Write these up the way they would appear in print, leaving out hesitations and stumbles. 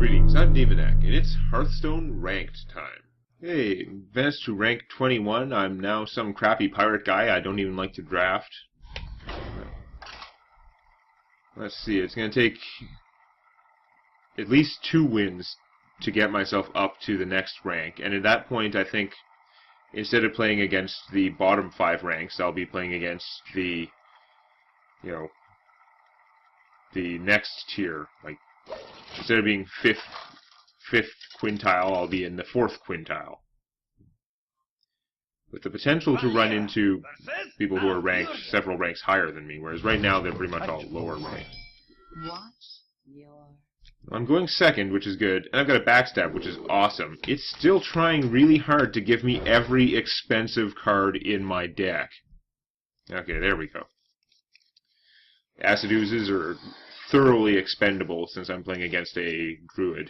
Greetings, I'm Demonac, and it's Hearthstone Ranked time. Hey, advanced to rank 21, I'm now some crappy pirate guy I don't even like to draft. Let's see, it's going to take at least 2 wins to get myself up to the next rank, and at that point I think instead of playing against the bottom 5 ranks, I'll be playing against the, the next tier. Like, instead of being fifth quintile, I'll be in the 4th quintile. With the potential to run into people who are ranked several ranks higher than me, whereas right now they're pretty much all lower ranked. I'm going 2nd, which is good, and I've got a backstab, which is awesome. It's still trying really hard to give me every expensive card in my deck. Okay, there we go. Acid Oozes are thoroughly expendable since I'm playing against a druid,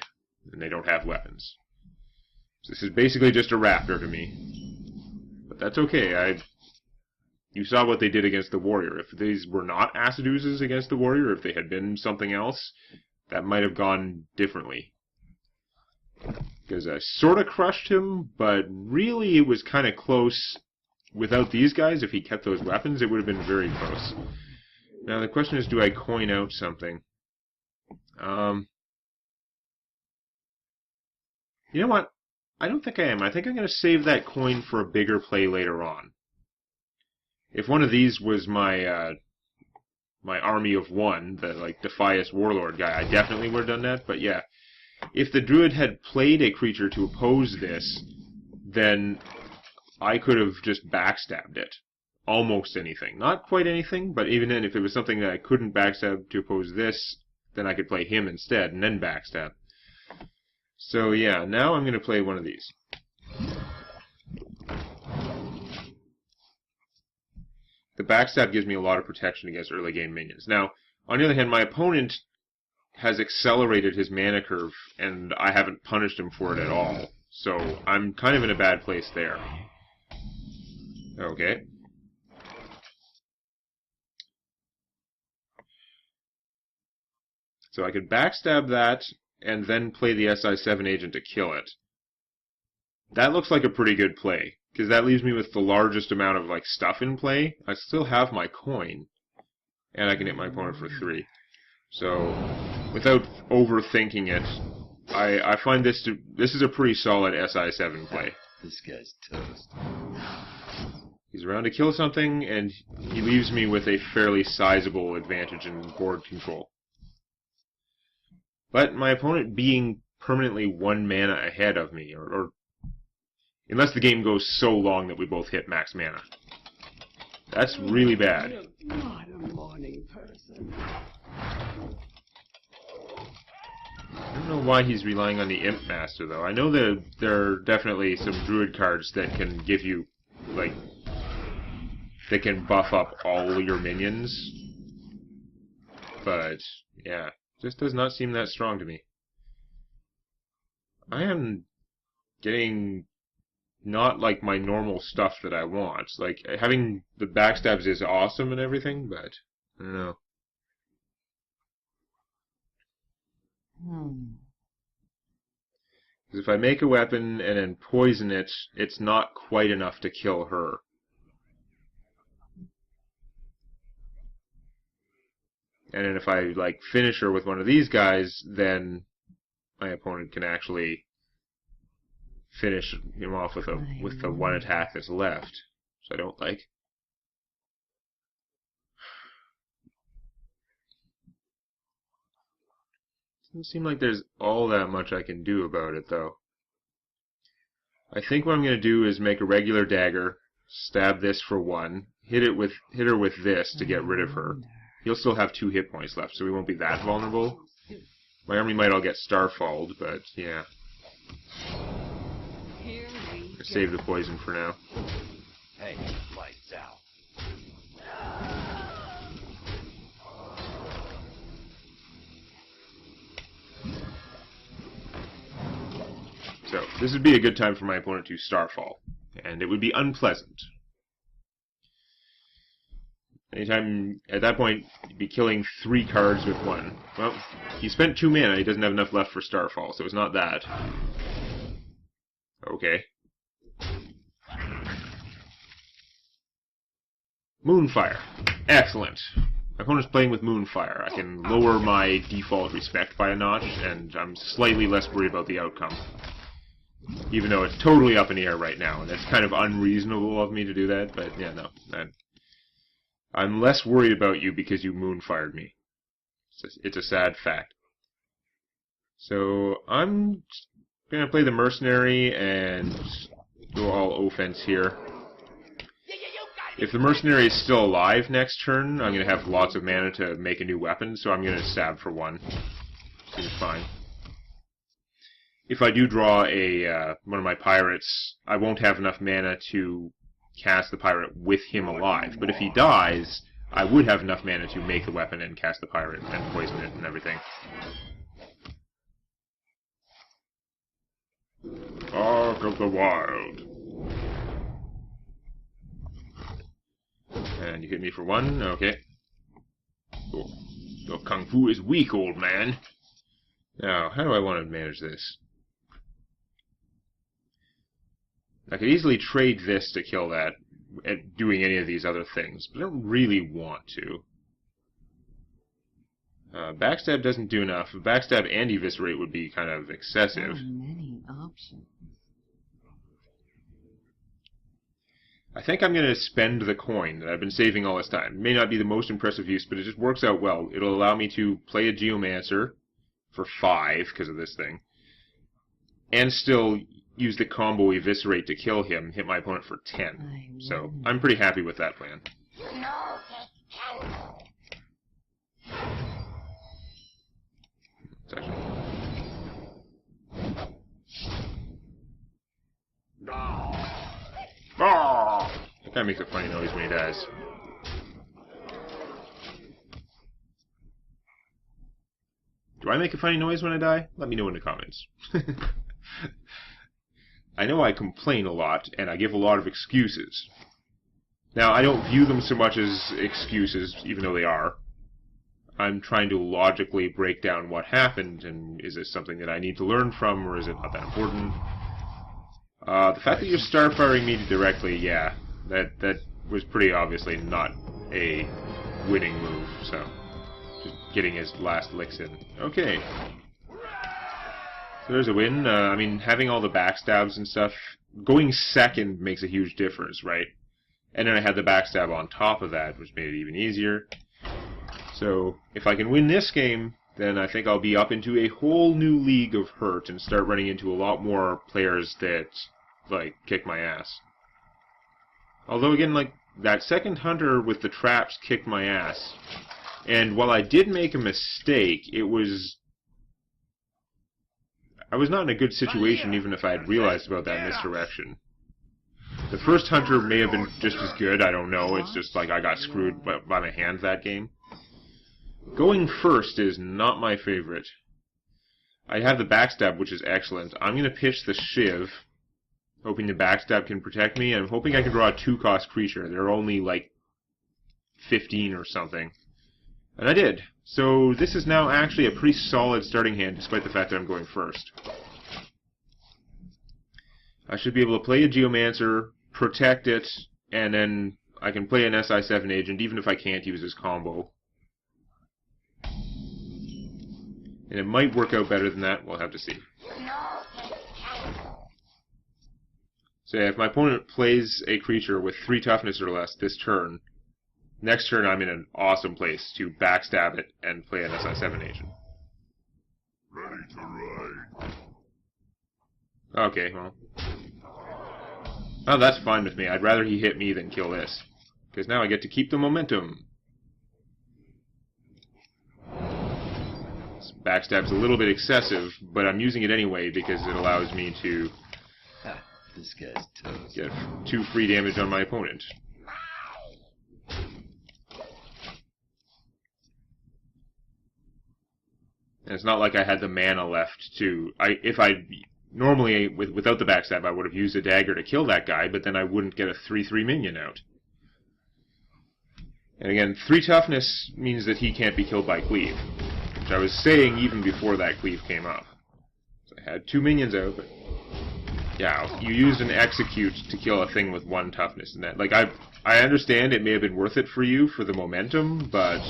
and they don't have weapons. So this is basically just a raptor to me. But that's okay. You saw what they did against the warrior. If these were not Acid Oozes against the warrior, if they had been something else, that might have gone differently. Because I sort of crushed him, but really it was kind of close. Without these guys, if he kept those weapons, it would have been very close. Now the question is, do I coin out something? You know what? I don't think I am. I think I'm going to save that coin for a bigger play later on. If one of these was my my army of 1, the Defias Warlord guy, I definitely would have done that. But yeah, if the druid had played a creature to oppose this, then I could have just backstabbed it. Almost anything. Not quite anything, but even then, if it was something that I couldn't backstab to oppose this, then I could play him instead, and then backstab. So yeah, now I'm going to play one of these. The backstab gives me a lot of protection against early game minions. Now, on the other hand, my opponent has accelerated his mana curve, and I haven't punished him for it at all. So I'm kind of in a bad place there. Okay. So I could backstab that, and then play the SI7 agent to kill it. That looks like a pretty good play, because that leaves me with the largest amount of stuff in play. I still have my coin, and I can hit my opponent for 3. So, without overthinking it, I find this is a pretty solid SI7 play. This guy's toast. He's around to kill something, and he leaves me with a fairly sizable advantage in board control. But my opponent being permanently 1 mana ahead of me, or unless the game goes so long that we both hit max mana. That's really bad. You're not a morning person. I don't know why he's relying on the Imp Master, though. I know that there are definitely some druid cards that can give you, that can buff up all your minions. But, yeah. Just does not seem that strong to me. I am getting not my normal stuff that I want. Having the backstabs is awesome and everything, but I don't know. Because if I make a weapon and then poison it, it's not quite enough to kill her. And then if I finish her with one of these guys, then my opponent can actually finish him off with the 1 attack that's left. Which I don't like. Doesn't seem like there's all that much I can do about it, though. I think what I'm going to do is make a regular dagger, stab this for 1, hit her with this to get rid of her. He'll still have 2 hit points left, so he won't be that vulnerable. My army might all get starfalled, but yeah. Save the poison for now. Hey, lights out. So, this would be a good time for my opponent to starfall, and it would be unpleasant. Anytime, at that point, you'd be killing 3 cards with 1. Well, he spent 2 mana, he doesn't have enough left for Starfall, so it's not that. Okay. Moonfire. Excellent. My opponent's playing with Moonfire. I can lower my default respect by a notch, and I'm slightly less worried about the outcome. Even though it's totally up in the air right now, and it's kind of unreasonable of me to do that, but yeah, no. I'm less worried about you because you Moonfired me. It's a sad fact. So, I'm going to play the Mercenary and go all offense here. If the Mercenary is still alive next turn, I'm going to have lots of mana to make a new weapon, so I'm going to stab for 1. Seems fine. If I do draw one of my pirates, I won't have enough mana to cast the pirate with him alive. But if he dies, I would have enough mana to make the weapon and cast the pirate and poison it and everything. Ark of the Wild. And you hit me for 1? Okay. Cool. Your Kung Fu is weak, old man. Now, how do I want to manage this? I could easily trade this to kill that, at doing any of these other things, but I don't really want to. Backstab doesn't do enough. Backstab and Eviscerate would be kind of excessive. So many options. I think I'm going to spend the coin that I've been saving all this time. It may not be the most impressive use, but it just works out well. It'll allow me to play a Geomancer for 5 because of this thing, and still use the combo Eviscerate to kill him, hit my opponent for 10. So I'm pretty happy with that plan. That guy makes a funny noise when he dies. Do I make a funny noise when I die? Let me know in the comments. I know I complain a lot, and I give a lot of excuses. Now, I don't view them so much as excuses, even though they are. I'm trying to logically break down what happened, and is this something that I need to learn from, or is it not that important? The fact that you're starfiring me directly, yeah, that was pretty obviously not a winning move, so just getting his last licks in. Okay. So there's a win. I mean, having all the backstabs and stuff, going second makes a huge difference, right? And then I had the backstab on top of that, which made it even easier. So if I can win this game, then I think I'll be up into a whole new league of hurt and start running into a lot more players that, like, kick my ass. Although, again, like, that second hunter with the traps kicked my ass. And while I did make a mistake, I was not in a good situation even if I had realized about that misdirection. The first hunter may have been just as good, I don't know, it's just like I got screwed by my hand that game. Going first is not my favorite. I have the backstab, which is excellent. I'm going to pitch the Shiv, hoping the backstab can protect me, and I'm hoping I can draw a 2-cost creature. They're only like 15 or something. And I did. So this is now actually a pretty solid starting hand, despite the fact that I'm going first. I should be able to play a Geomancer, protect it, and then I can play an SI7 agent, even if I can't use his combo. And it might work out better than that, we'll have to see. So yeah, if my opponent plays a creature with 3 toughness or less this turn, next turn I'm in an awesome place to backstab it and play an SI7 agent. Ready to ride. Okay, well. Oh, that's fine with me. I'd rather he hit me than kill this. Because now I get to keep the momentum. This backstab's a little bit excessive, but I'm using it anyway because it allows me to This guy's toast. get 2 free damage on my opponent. And it's not like I had the mana left to... Normally, without the backstab, I would have used a dagger to kill that guy, but then I wouldn't get a 3/3 minion out. And again, 3 toughness means that he can't be killed by cleave, which I was saying even before that cleave came up. So I had 2 minions out, but yeah, you used an execute to kill a thing with 1 toughness, and that, like, I understand it may have been worth it for you for the momentum, but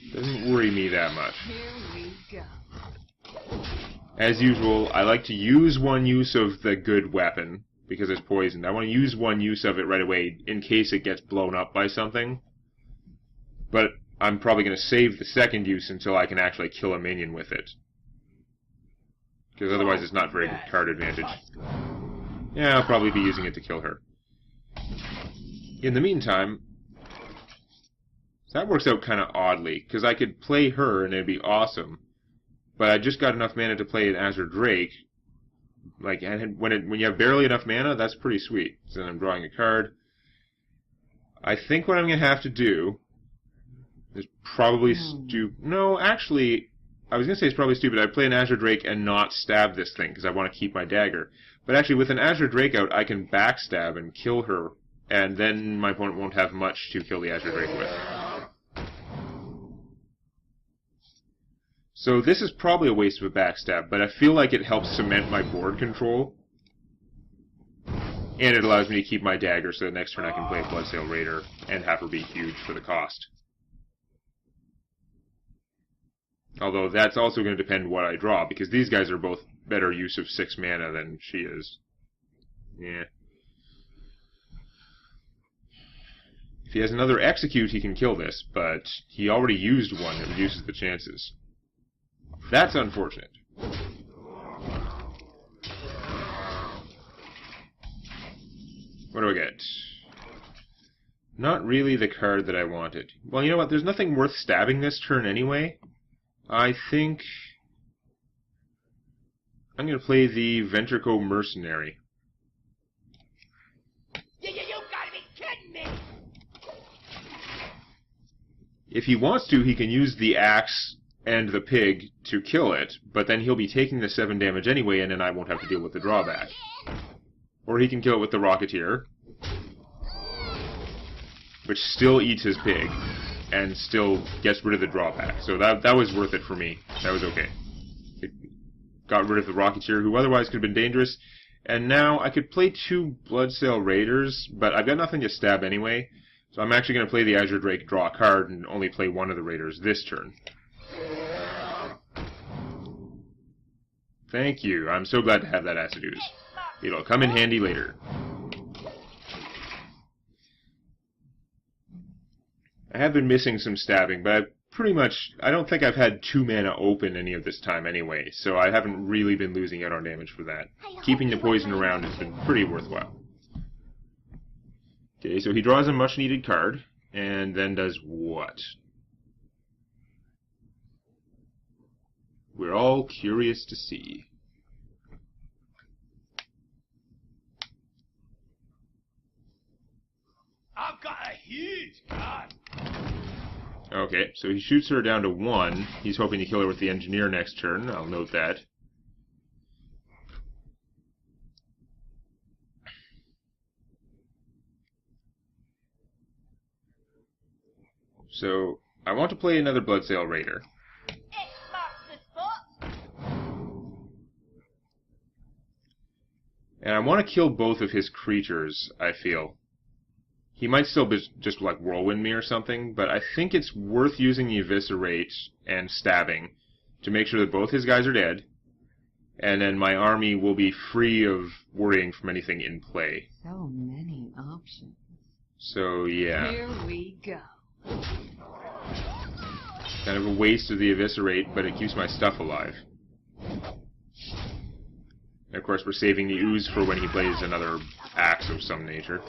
it doesn't worry me that much. Here we go. As usual, I like to use 1 use of the good weapon, because it's poisoned. I want to use 1 use of it right away, in case it gets blown up by something. But I'm probably going to save the 2nd use until I can actually kill a minion with it. Because otherwise it's not very good card advantage. Yeah, I'll probably be using it to kill her. In the meantime, that works out kind of oddly, because I could play her and it'd be awesome. But I just got enough mana to play an Azure Drake. Like, and when you have barely enough mana, that's pretty sweet. So then I'm drawing a card. I think what I'm going to have to do is probably no, actually, I was going to say it's probably stupid. I'd play an Azure Drake and not stab this thing, because I want to keep my dagger. But actually, with an Azure Drake out, I can backstab and kill her, and then my opponent won't have much to kill the Azure Drake with. So this is probably a waste of a backstab, but I feel like it helps cement my board control. And it allows me to keep my dagger so the next turn I can play a Bloodsail Raider and have her be huge for the cost. Although that's also going to depend what I draw, because these guys are both better use of 6 mana than she is. Yeah. If he has another execute, he can kill this, but he already used 1 that reduces the chances. That's unfortunate. What do I get? Not really the card that I wanted. Well, you know what? There's nothing worth stabbing this turn anyway. I think I'm going to play the Ventrico Mercenary. You gotta be kidding me! If he wants to, he can use the axe and the pig to kill it, but then he'll be taking the 7 damage anyway, and then I won't have to deal with the drawback. Or he can kill it with the Rocketeer, which still eats his pig, and still gets rid of the drawback. So that was worth it for me. That was okay. It got rid of the Rocketeer, who otherwise could have been dangerous, and now I could play 2 Bloodsail Raiders, but I've got nothing to stab anyway, so I'm actually going to play the Azure Drake, draw a card, and only play 1 of the Raiders this turn. Thank you. I'm so glad to have that Acidu's. It'll come in handy later. I have been missing some stabbing, but I don't think I've had 2 mana open any of this time anyway, so I haven't really been losing out on damage for that. Keeping the poison around has been pretty worthwhile. Okay, so he draws a much needed card, and then does what? We're all curious to see. I've got a huge card. Okay, so he shoots her down to 1. He's hoping to kill her with the Engineer next turn. I'll note that. So, I want to play another Bloodsail Raider. And I want to kill both of his creatures, I feel. He might still be just like whirlwind me or something, but I think it's worth using the Eviscerate and stabbing to make sure that both his guys are dead, and then my army will be free of worrying from anything in play. So many options. So, yeah. Here we go. Kind of a waste of the Eviscerate, but it keeps my stuff alive. And of course, we're saving the Ooze for when he plays another axe of some nature.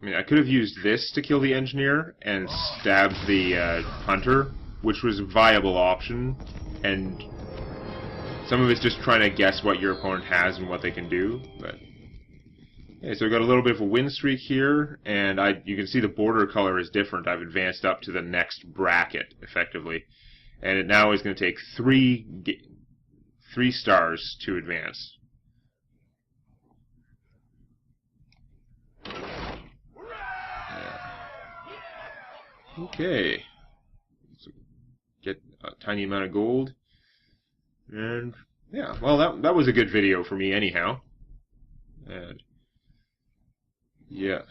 I mean, I could have used this to kill the Engineer and stabbed the Hunter, which was a viable option, and some of it's just trying to guess what your opponent has and what they can do, but... Okay, so we've got a little bit of a win streak here, and you can see the border color is different. I've advanced up to the next bracket, effectively. and it now is going to take three stars to advance. Okay. So get a tiny amount of gold. And yeah, well, that was a good video for me anyhow. And yeah,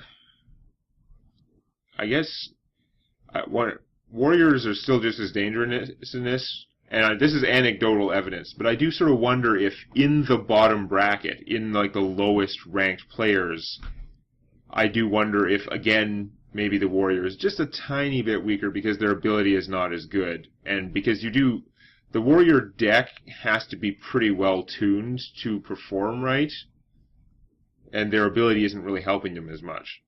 I guess warriors are still just as dangerous in this. And this is anecdotal evidence, but I do sort of wonder if in the bottom bracket, in like the lowest ranked players, I do wonder if, again, maybe the warrior is just a tiny bit weaker because their ability is not as good. And because the warrior deck has to be pretty well tuned to perform right, and their ability isn't really helping them as much.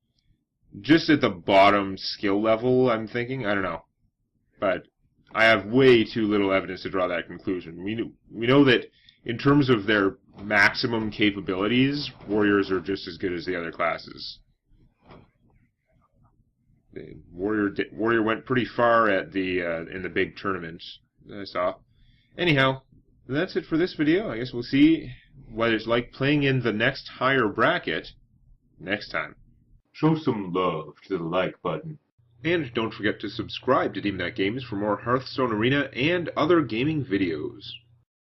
Just at the bottom skill level, I'm thinking, I don't know. But I have way too little evidence to draw that conclusion. We know that in terms of their maximum capabilities, warriors are just as good as the other classes. The warrior went pretty far at in the big tournament that I saw. Anyhow, that's it for this video. I guess we'll see what it's like playing in the next higher bracket next time. Show some love to the like button. And don't forget to subscribe to Demonac Games for more Hearthstone Arena and other gaming videos.